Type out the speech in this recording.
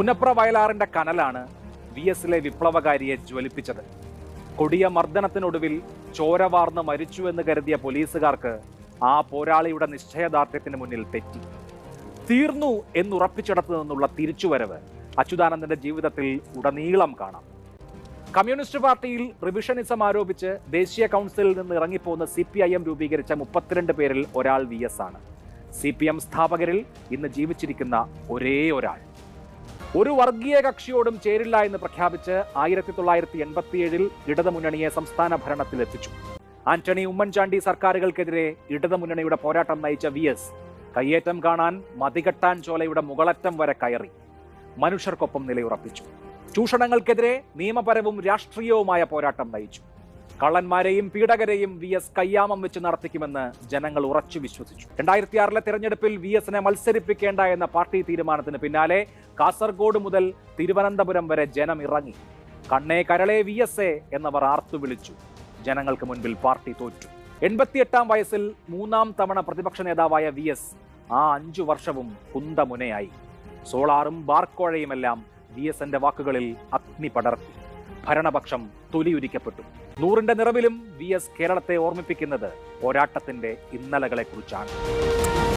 Punnapra വയലാറിന്റെ കനലാണ് V എസിലെ വിപ്ലവകാരിയെ ജ്വലിപ്പിച്ചത്. കൊടിയ മർദ്ദനത്തിനൊടുവിൽ ചോര വാർന്ന് മരിച്ചു എന്ന് കരുതിയ പോലീസുകാർക്ക് ആ പോരാളിയുടെ നിശ്ചയദാർഢ്യത്തിന് മുന്നിൽ തെറ്റി. തീർന്നു എന്നുറപ്പിച്ചിടത്തു നിന്നുള്ള തിരിച്ചുവരവ് അച്യുതാനന്ദന്റെ ജീവിതത്തിൽ ഉടനീളം കാണാം. കമ്മ്യൂണിസ്റ്റ് പാർട്ടിയിൽ റിവിഷനിസം ആരോപിച്ച് ദേശീയ കൗൺസിലിൽ നിന്ന് ഇറങ്ങിപ്പോന്ന് CPIM രൂപീകരിച്ച 32 പേരിൽ ഒരാൾ വി എസ് ആണ്. CPM സ്ഥാപകരിൽ ഇന്ന് ജീവിച്ചിരിക്കുന്ന ഒരേ ഒരാൾ. ഒരു വർഗീയ കക്ഷിയോടും ചേരില്ല എന്ന് പ്രഖ്യാപിച്ച് 1987 ഇടതുമുന്നണിയെ സംസ്ഥാന ഭരണത്തിലെത്തിച്ചു. ആന്റണി ഉമ്മൻചാണ്ടി സർക്കാരുകൾക്കെതിരെ ഇടതുമുന്നണിയുടെ പോരാട്ടം നയിച്ച വി എസ് കയ്യേറ്റം കാണാൻ മതികെട്ടാൻ ചോലയുടെ മുകളറ്റം വരെ കയറി മനുഷ്യർക്കൊപ്പം നിലയുറപ്പിച്ചു. ചൂഷണങ്ങൾക്കെതിരെ നിയമപരവും രാഷ്ട്രീയവുമായ പോരാട്ടം നയിച്ചു. കള്ളന്മാരെയും പീഡകരെയും വി എസ് കയ്യാമം വെച്ച് നടത്തിക്കുമെന്ന് ജനങ്ങൾ ഉറച്ചു വിശ്വസിച്ചു. 2006 തെരഞ്ഞെടുപ്പിൽ വി എസിനെ മത്സരിപ്പിക്കേണ്ട എന്ന പാർട്ടി തീരുമാനത്തിന് പിന്നാലെ കാസർഗോഡ് മുതൽ തിരുവനന്തപുരം വരെ ജനം ഇറങ്ങി. കണ്ണേ കരളെ വി എസ് എ എന്നവർ ആർത്തു വിളിച്ചു. ജനങ്ങൾക്ക് മുൻപിൽ പാർട്ടി തോറ്റു. 88-ാം വയസ്സിൽ 3-ാം തവണ പ്രതിപക്ഷ നേതാവായ വി എസ് ആ 5 വർഷവും കുന്തമുനയായി. സോളാറും ബാർക്കോഴയുമെല്ലാം വി എസിന്റെ വാക്കുകളിൽ അഗ്നി പടർത്തി. ഭരണപക്ഷം തൊലിയുരിക്കപ്പെട്ടു. 100ന്റെ നിറവിലും വി എസ് കേരളത്തെ ഓർമ്മിപ്പിക്കുന്നത് പോരാട്ടത്തിന്റെ ഇന്നലകളെ കുറിച്ചാണ്.